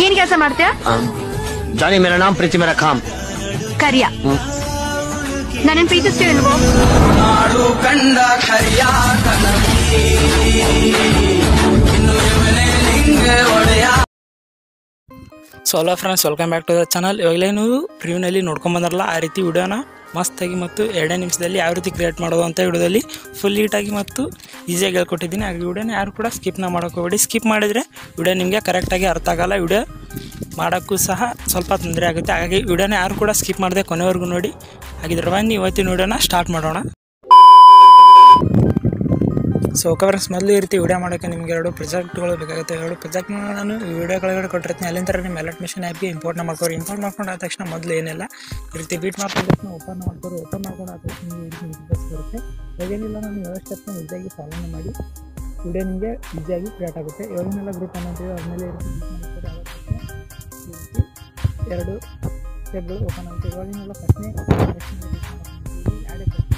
ಏನ್ ಕೆಲಸ ಮಾಡ್ತೀಯ? ಜಾನಿ ಮೇರಾ ನಾಮ್ ಪ್ರೀತಿ ಮೇರಾ ಕಾಮ್. ಕರಿಯ ನನ್ನ ಪ್ರೀತಿಸ್ತೀವಿಲ್ವೋ? So hello friends, welcome back to the channel. ಇವಾಗಲೇ ನೀವು ಪ್ರಿವ್ಯೂನಲ್ಲಿ ನೋಡ್ಕೊಂಬಂದ್ರಲ್ಲ, ಆ ರೀತಿ ವಿಡಿಯೋನ ಮಸ್ತಾಗಿ ಮತ್ತು 2 ನಿಮಿಷದಲ್ಲಿ ಯಾವ ರೀತಿ ಕ್ರಿಯೇಟ್ ಮಾಡೋದು ಅಂತ ವಿಡಿಯೋದಲ್ಲಿ ಫುಲ್ ನೀಟಾಗಿ ಮತ್ತು ಈಸಿಯಾಗಿ ಹೇಳ್ಕೊಟ್ಟಿದ್ದೀನಿ. ಹಾಗೆ ವಿಡಿಯೋನ ಯಾರು ಕೂಡ ಸ್ಕಿಪ್ನ ಮಾಡೋಕೆ ಹೋಗಬೇಡಿ. ಸ್ಕಿಪ್ ಮಾಡಿದರೆ ವಿಡಿಯೋ ನಿಮಗೆ ಕರೆಕ್ಟಾಗಿ ಅರ್ಥ ಆಗಲ್ಲ, ವಿಡಿಯೋ ಮಾಡೋಕ್ಕೂ ಸಹ ಸ್ವಲ್ಪ ತೊಂದರೆ ಆಗುತ್ತೆ. ಹಾಗಾಗಿ ವಿಡಿಯೋನ ಯಾರು ಕೂಡ ಸ್ಕಿಪ್ ಮಾಡದೆ ಕೊನೆವರೆಗೂ ನೋಡಿ. ಹಾಗಿದ್ರೆ ಬನ್ನಿ ಇವತ್ತಿನ ವಿಡಿಯೋನ ಸ್ಟಾರ್ಟ್ ಮಾಡೋಣ. ಸೊ ಓಕೆ ಫ್ರೆಂಡ್ಸ್, ಮೊದಲು ಈ ರೀತಿ ವಿಡಿಯೋ ಮಾಡೋಕ್ಕೆ ನಿಮಗೆ 2 ಪ್ರಾಜೆಕ್ಟ್ಗಳು ಬೇಕಾಗುತ್ತೆ. 2 ಪ್ರಾಜೆಕ್ಟ್ನ ನಾನು ವಿಡಿಯೋ ಕೆಳಗಡೆ ಕೊಟ್ಟಿರ್ತೀನಿ. ಅಲ್ಲಿಂದ ನಿಮ್ಮ ಎಲೆಕ್ಟ್ ಮಿಷನ್ ಆ್ಯಪ್ಗೆ ಇಂಪೋರ್ಟ್ನ ಮಾಡ್ಕೊರಿ. ಇಂಪೋರ್ಟ್ ಮಾಡ್ಕೊಂಡು ಆದ ತಕ್ಷಣ ಮೊದಲು ಏನಿಲ್ಲ ಈ ರೀತಿ ಬೀಟ್ ಮಾಡ್ಕೊಂಡು ಓಪನ್ ಮಾಡ್ಕೊರಿ. ಓಪನ್ ಮಾಡ್ಕೊಂಡು ಆದ ತಕ್ಷಣ ಈ ರೀತಿ ಇಂಟರ್ಫೇಸ್ ಬರುತ್ತೆ. ಏನಿಲ್ಲ, ನಾನು 7 ಸ್ಟೆಪ್ನ ಈಸಿಯಾಗಿ ಫಾಲೋನ ಮಾಡಿ ವಿಡಿಯೋ ನಿಮಗೆ ಈಸಿಯಾಗಿ ಕ್ರಿಯೇಟ್ ಆಗುತ್ತೆ. ಇವಾಗಿನೆಲ್ಲ ಗ್ರೂಪ್ ಅನ್ನೋದು ಆದಮೇಲೆ ಈ ರೀತಿ ಮಾಡ್ತಾರೆ. ಆದ ತಕ್ಷಣ 2 ಸ್ಟೆಪ್ಗಳು ಓಪನ್ ಆಗುತ್ತೆ. ಇವಾಗಿನೆಲ್ಲ ಫಸ್ಟ್ನೇ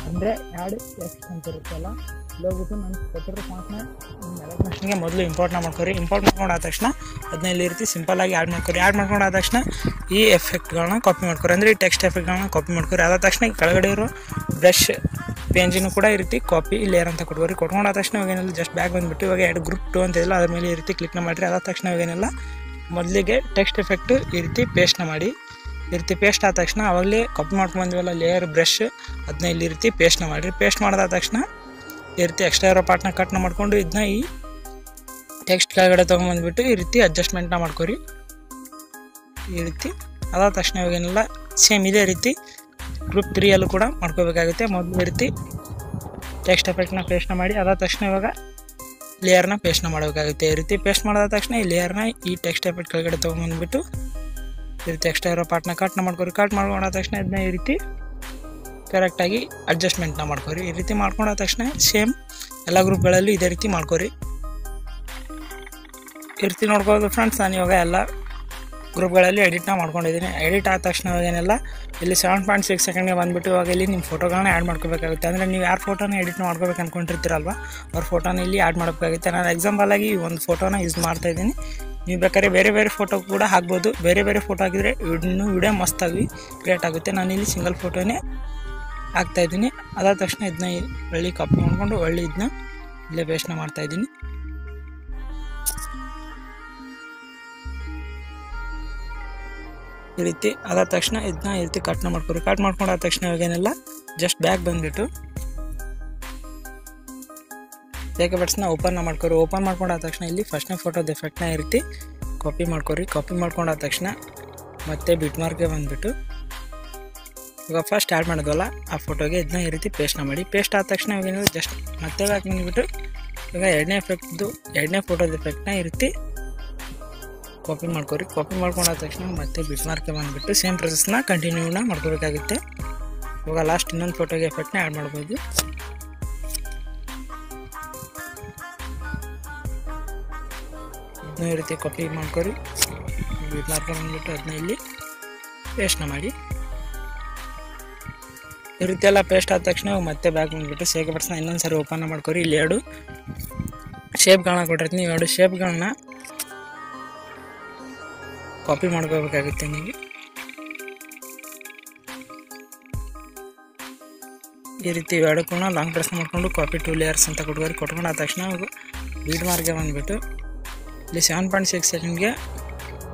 ಅಂದರೆ ಆ್ಯಡ್ ಟೆಕ್ಸ್ಟ್ ಅಂತ ಇರುತ್ತಲ್ಲ, ಹೋಗ್ಬಿಟ್ಟು ನಾನು ಕೊಟ್ಟಿರೋ ಫಾಂಟ್ನ ಎಲೆಕ್ಟ್ ಮಿಷನ್ಗೆ ಮೊದಲು ಇಂಪೋರ್ಟ್ನ ಮಾಡ್ಕೊರಿ. ಇಂಪೋರ್ಟ್ ಮಾಡ್ಕೊಂಡು ಆದ ತಕ್ಷಣ ಅದನ್ನ ಇಲ್ಲಿ ರೀತಿ ಸಿಂಪಲ್ಲಾಗಿ ಆ್ಯಡ್ ಮಾಡ್ಕೊರಿ. ಆ್ಯಡ್ ಮಾಡ್ಕೊಂಡು ಆದ ತಕ್ಷಣ ಈ ಎಫೆಕ್ಟ್ಗಳನ್ನ ಕಾಪಿ ಮಾಡ್ಕೊರಿ, ಅಂದರೆ ಈ ಟೆಕ್ಸ್ಟ್ ಎಫೆಕ್ಟ್ಗಳನ್ನ ಕಾಪಿ ಮಾಡ್ಕೊರಿ. ಆದ ತಕ್ಷಣ ಕೆಳಗಡೆ ಇರೋ ಬ್ರಷ್ ಪೇಂಜಿನೂ ಕೂಡ ಈ ರೀತಿ ಕಾಪಿ ಲೇಯರ್ ಅಂತ ಕೊಟ್ಕೊರಿ. ಕೊಟ್ಕೊಂಡು ಆದ ತಕ್ಷಣ ಇವಾಗೇನೆಲ್ಲ ಜಸ್ಟ್ ಬ್ಯಾಗ್ ಬಂದುಬಿಟ್ಟು ಇವಾಗ ಆ್ಯಡ್ ಗ್ರೂಪ್ 2 ಅಂತ ಇದೆಯಲ್ಲ, ಅದ್ರ ಮೇಲೆ ಈ ರೀತಿ ಕ್ಲಿಕ್ನ ಮಾಡಿರಿ. ಆದ ತಕ್ಷಣ ಇವಾಗೇನೆಲ್ಲ ಮೊದಲಿಗೆ ಟೆಕ್ಸ್ಟ್ ಎಫೆಕ್ಟು ಈ ರೀತಿ ಪೇಸ್ಟ್ನ ಮಾಡಿ. ಈ ರೀತಿ ಪೇಸ್ಟ್ ಆದ ತಕ್ಷಣ ಅವಾಗಲೇ ಕಾಪಿ ಮಾಡ್ಕೊಂಡ್ಬಂದಿವಲ್ಲ ಲೇಯರ್ ಬ್ರಷ್, ಅದನ್ನ ಇಲ್ಲಿ ರೀತಿ ಪೇಸ್ಟ್ನ ಮಾಡಿರಿ. ಪೇಸ್ಟ್ ಮಾಡಿದ ತಕ್ಷಣ ಈ ರೀತಿ ಎಕ್ಸ್ಟ್ರಾ ಇರೋ ಪಾರ್ಟ್ನ ಕಟ್ನ ಮಾಡ್ಕೊಂಡು ಇದನ್ನ ಈ ಟೆಕ್ಸ್ಟ್ ಕೆಳಗಡೆ ತೊಗೊಂಬಂದ್ಬಿಟ್ಟು ಈ ರೀತಿ ಅಡ್ಜಸ್ಟ್ಮೆಂಟ್ನ ಮಾಡ್ಕೊರಿ. ಈ ರೀತಿ ಅದಾದ ತಕ್ಷಣ ಇವಾಗೇನೆಲ್ಲ ಸೇಮ್ ಇದೇ ರೀತಿ ಗ್ರೂಪ್ 3 ಕೂಡ ಮಾಡ್ಕೋಬೇಕಾಗುತ್ತೆ. ಮೊದಲು ಈ ರೀತಿ ಟೆಕ್ಸ್ಟ್ ಎಫೆಕ್ಟ್ನ ಪೇಸ್ಟ್ನ ಮಾಡಿ ಅದಾದ ತಕ್ಷಣ ಇವಾಗ ಲೇಯರ್ನ ಪೇಸ್ಟ್ನ ಮಾಡಬೇಕಾಗುತ್ತೆ. ಈ ರೀತಿ ಪೇಸ್ಟ್ ಮಾಡಿದ ತಕ್ಷಣ ಈ ಲೇಯರ್ನ ಈ ಟೆಕ್ಸ್ಟ್ ಎಫೆಕ್ಟ್ ಕೆಳಗಡೆ ತೊಗೊಂಬಂದ್ಬಿಟ್ಟು ಈ ರೀತಿ ಎಕ್ಸ್ಟ್ರಾ ಇರೋ ಪಾರ್ಟ್ನ ಕಟ್ನ ಮಾಡ್ಕೊರಿ. ಕಟ್ ಮಾಡ್ಕೊಂಡಾದ ತಕ್ಷಣ ಇದನ್ನ ಈ ರೀತಿ ಕರೆಕ್ಟಾಗಿ ಅಡ್ಜಸ್ಟ್ಮೆಂಟ್ನ ಮಾಡ್ಕೊರಿ. ಈ ರೀತಿ ಮಾಡ್ಕೊಂಡಾದ ತಕ್ಷಣ ಸೇಮ್ ಎಲ್ಲ ಗ್ರೂಪ್ಗಳಲ್ಲಿ ಇದೇ ರೀತಿ ಮಾಡ್ಕೊರಿ. ಈ ರೀತಿ ನೋಡ್ಕೋದು ಫ್ರೆಂಡ್ಸ್, ನಾನು ಇವಾಗ ಎಲ್ಲ ಗ್ರೂಪ್ಗಳಲ್ಲಿ ಎಡಿಟ್ನ ಮಾಡ್ಕೊಂಡಿದ್ದೀನಿ. ಎಡಿಟ್ ಆದ ತಕ್ಷಣ ಇವಾಗೇನೆಲ್ಲ ಇಲ್ಲಿ 7.6 ಸೆಕೆಂಡ್ಗೆ ಬಂದುಬಿಟ್ಟು ಇವಾಗ ಇಲ್ಲಿ ನಿಮ್ಮ ಫೋಟೋಗಳನ್ನ ಆ್ಯಡ್ ಮಾಡ್ಕೋಬೇಕಾಗುತ್ತೆ. ಅಂದರೆ ನೀವು ಯಾರು ಫೋಟೋನ ಎಡಿಟ್ ಮಾಡ್ಕೋಬೇಕು ಅಂದ್ಕೊಂಡಿರ್ತೀರಲ್ವ, ಅವ್ರ ಫೋಟೋನ ಇಲ್ಲಿ ಆ್ಯಡ್ ಮಾಡಬೇಕಾಗುತ್ತೆ. ನಾನು ಎಕ್ಸಾಂಪಲ್ ಆಗಿ ಒಂದು ಫೋಟೋನ ಯೂಸ್ ಮಾಡ್ತಾಯಿದ್ದೀನಿ. ನೀವು ಬೇಕಾದ್ರೆ ಬೇರೆ ಬೇರೆ ಫೋಟೋ ಕೂಡ ಹಾಕ್ಬೋದು. ಬೇರೆ ಬೇರೆ ಫೋಟೋ ಹಾಕಿದರೆ ಇನ್ನೂ ವಿಡಿಯೋ ಮಸ್ತಾಗಿ ಕ್ರಿಯೇಟ್ ಆಗುತ್ತೆ. ನಾನಿಲ್ಲಿ ಸಿಂಗಲ್ ಫೋಟೋನೇ ಹಾಕ್ತಾಯಿದ್ದೀನಿ. ಅದಾದ ತಕ್ಷಣ ಇದನ್ನ ಒಳ್ಳೆ ಕಾಪಿ ಮಾಡ್ಕೊಂಡು ಒಳ್ಳೆ ಇದನ್ನ ಇಲ್ಲೇ ಪೇಸ್ಟ್ನ ಮಾಡ್ತಾಯಿದ್ದೀನಿ. ಈ ರೀತಿ ಅದಾದ ತಕ್ಷಣ ಇದನ್ನ ಈ ರೀತಿ ಕಟ್ನ ಮಾಡ್ಕೊರಿ. ಕಟ್ ಮಾಡ್ಕೊಂಡು ಆದ ತಕ್ಷಣ ಇವಾಗೇನೆಲ್ಲ ಜಸ್ಟ್ ಬ್ಯಾಗ್ ಬಂದುಬಿಟ್ಟು ಬಟ್ಸ್ನ ಓಪನ್ನ ಮಾಡ್ಕೊರಿ. ಓಪನ್ ಮಾಡ್ಕೊಂಡು ಆದ ತಕ್ಷಣ ಇಲ್ಲಿ ಫಸ್ಟ್ನೇ ಫೋಟೋದ ಎಫೆಕ್ಟ್ನ ಈ ರೀತಿ ಕಾಪಿ ಮಾಡ್ಕೊರಿ. ಕಾಪಿ ಮಾಡ್ಕೊಂಡು ಆದ ತಕ್ಷಣ ಮತ್ತೆ ಬಿಟ್ ಮಾರ್ಕ್ಗೆ ಬಂದುಬಿಟ್ಟು ಇವಾಗ ಫಸ್ಟ್ ಆ್ಯಡ್ ಮಾಡಿದ್ವಲ್ಲ ಆ ಫೋಟೋಗೆ ಇದನ್ನ ಈ ರೀತಿ ಪೇಸ್ಟ್ನ ಮಾಡಿ. ಪೇಸ್ಟ್ ಆದ ತಕ್ಷಣ ಇವಾಗೇನಿಲ್ಲ ಜಸ್ಟ್ ಮತ್ತೆ ಬ್ಯಾಕ್ ಬಂದುಬಿಟ್ಟು ಇವಾಗ ಎರಡನೇ ಫೋಟೋದ ಎಫೆಕ್ಟ್ನ ಈ ರೀತಿ ಕಾಪಿ ಮಾಡ್ಕೊರಿ. ಕಾಪಿ ಮಾಡ್ಕೊಂಡಾದ ತಕ್ಷಣ ಮತ್ತೆ ಬಿಟ್ ಮಾರ್ಕ್ಗೆ ಬಂದುಬಿಟ್ಟು ಸೇಮ್ ಪ್ರೊಸೆಸ್ನ ಕಂಟಿನ್ಯೂನ ಮಾಡ್ಕೋಬೇಕಾಗುತ್ತೆ. ಇವಾಗ ಲಾಸ್ಟ್ ಇನ್ನೊಂದು ಫೋಟೋಗೆ ಎಫೆಕ್ಟ್ನ ಆ್ಯಡ್ ಮಾಡ್ಬೋದು. ಈ ರೀತಿ ಕಾಪಿ ಮಾಡ್ಕೊರಿ. ಬಿಟ್ ಮಾರ್ಕ್ಗೆ ಬಂದುಬಿಟ್ಟು ಅದನ್ನ ಇಲ್ಲಿ ಪೇಸ್ಟ್ನ ಮಾಡಿ. ಈ ರೀತಿ ಎಲ್ಲ ಪೇಸ್ಟ್ ಆದ ತಕ್ಷಣ ಮತ್ತೆ ಬ್ಯಾಕ್ ಬಂದುಬಿಟ್ಟು ಸೇಕ್ ಬಟ್ಸ್ನ ಇನ್ನೊಂದು ಸಾರಿ ಓಪನ್ ಮಾಡ್ಕೊರಿ. ಇಲ್ಲಿ 2 ಶೇಪ್ಗಳನ್ನ ಕೊಟ್ಟಿರ್ತೀನಿ. 2 ಶೇಪ್ಗಳನ್ನ ಕಾಪಿ ಮಾಡ್ಕೋಬೇಕಾಗುತ್ತೆ ನೀವು. ಈ ರೀತಿ 2 ಕೂಡ ಲಾಂಗ್ ಪ್ರೆಸ್ ಮಾಡಿಕೊಂಡು ಕಾಪಿ 2 ಲೇಯರ್ಸ್ ಅಂತ ಕೊಟ್ಕೊಂಡು ಆದ ತಕ್ಷಣ ಬೀಟ್ ಮಾರ್ಕ್ಗೆ ಬಂದುಬಿಟ್ಟು ಇಲ್ಲಿ 7.6 ಸೆಕೆಂಡ್ಗೆ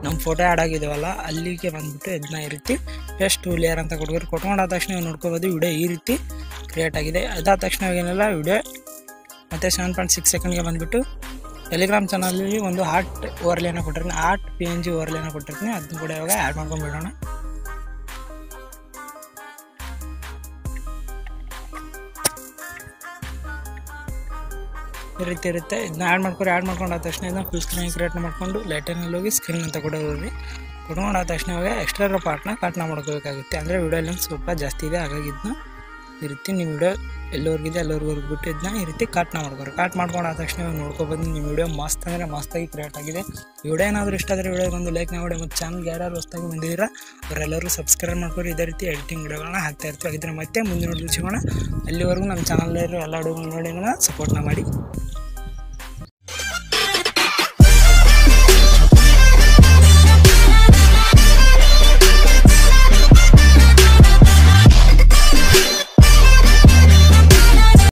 ನಮ್ಮ ಫೋಟೋ ಆ್ಯಡ್ ಆಗಿದ್ದೀವಲ್ಲ ಅಲ್ಲಿಗೆ ಬಂದುಬಿಟ್ಟು ಇದನ್ನ ಈ ರೀತಿ ಪೇಸ್ಟ್ 2 ಲೇಯರ್ ಅಂತ ಕೊಟ್ಕೊಂಡು ಆದ ತಕ್ಷಣ ನೋಡ್ಕೋಬೋದು ವಿಡಿಯೋ ಈ ರೀತಿ ಕ್ರಿಯೇಟ್ ಆಗಿದೆ. ಅದಾದ ತಕ್ಷಣ ಏನೆಲ್ಲ ವಿಡಿಯೋ ಮತ್ತು 7.6 ಸೆಕೆಂಡ್ಗೆ ಬಂದುಬಿಟ್ಟು ಟೆಲಿಗ್ರಾಮ್ ಚಾನಲಲ್ಲಿ ಒಂದು ಆರ್ಟ್ ಓವರ್ಲೇನ ಕೊಟ್ಟಿರ್ತೀನಿ, ಆರ್ಟ್ PNG ಓವರ್ಲೇನ ಕೊಟ್ಟಿರ್ತೀನಿ. ಅದನ್ನ ಕೂಡ ಇವಾಗ ಆ್ಯಡ್ ಮಾಡ್ಕೊಂಡ್ಬಿಡೋಣ. ಈ ರೀತಿ ಇರುತ್ತೆ. ಇದನ್ನ ಆ್ಯಡ್ ಮಾಡ್ಕೊಂಡು ಆದ ತಕ್ಷಣ ಇದನ್ನ ಫುಲ್ ಸ್ಕ್ರೀನ್ ಕ್ರಿಯೇಟ್ ಮಾಡಿಕೊಂಡು ಲೈಟರ್ನಲ್ಲಿ ಹೋಗಿ ಸ್ಕ್ರೀನ್ ಅಂತ ಕೊಡೋದ್ರಿ. ಕೊಟ್ಕೊಂಡು ಆದ ತಕ್ಷಣ ಇವಾಗ ಎಕ್ಸ್ಟ್ರಾ ಇರೋ ಪಾರ್ಟ್ನ ಕಟ್ನ ಮಾಡ್ಕೋಬೇಕಾಗುತ್ತೆ. ಅಂದರೆ ವಿಡಿಯೋ ಲೆಂತ್ ಸ್ವಲ್ಪ ಜಾಸ್ತಿ ಇದೆ, ಹಾಗಾಗಿ ಇದನ್ನ ಈ ರೀತಿ ನಿಮ್ಮ ವಿಡಿಯೋ ಎಲ್ಲೋರ್ಗಿದೆ ಅಲ್ಲೋರ್ವರೆಗೂ ಬಿಟ್ಟು ಇದನ್ನ ಈ ರೀತಿ ಕಟ್ನ ಮಾಡ್ಕೊರಿ. ಕಟ್ ಮಾಡ್ಕೊಂಡು ಆದ ತಕ್ಷಣ ನೋಡ್ಕೊಬಂದು ನಿಮ್ಮ ವಿಡಿಯೋ ಮಸ್ತ್ ಅಂದರೆ ಮಸ್ತಾಗಿ ಕ್ರಿಯೇಟ್ ಆಗಿದೆ. ವಿಡಿಯೋ ಏನಾದರೂ ಇಷ್ಟ ಆದರೆ ವಿಡಿಯೋಗೆ ಒಂದು ಲೈಕ್ ಮಾಡಿ ಮತ್ತು ಚಾನಲ್ಗೆ ಯಾರು ಹೊಸದಾಗಿ ಬಂದಿದ್ದೀರಾ ಅವರೆಲ್ಲರೂ ಸಬ್ಸ್ಕ್ರೈಬ್ ಮಾಡ್ಕೊರಿ. ಇದೇ ರೀತಿ ಎಡಿಟಿಂಗ್ ವಿಡಿಯೋಗಳನ್ನ ಹಾಕ್ತಾ ಇರ್ತೀವಿ. ಹಾಗಿದ್ರೆ ಮತ್ತೆ ಮುಂದಿನ ವಿಡಿಯೋ ಸಿಗೋಣ. ಅಲ್ಲಿವರೆಗೂ ನಮ್ಮ ಚಾನಲ್ ಎಲ್ಲ ವಿಡಿಯೋಗಳನ್ನ ನೋಡಿ ಸಪೋರ್ಟ್ನ ಮಾಡಿ.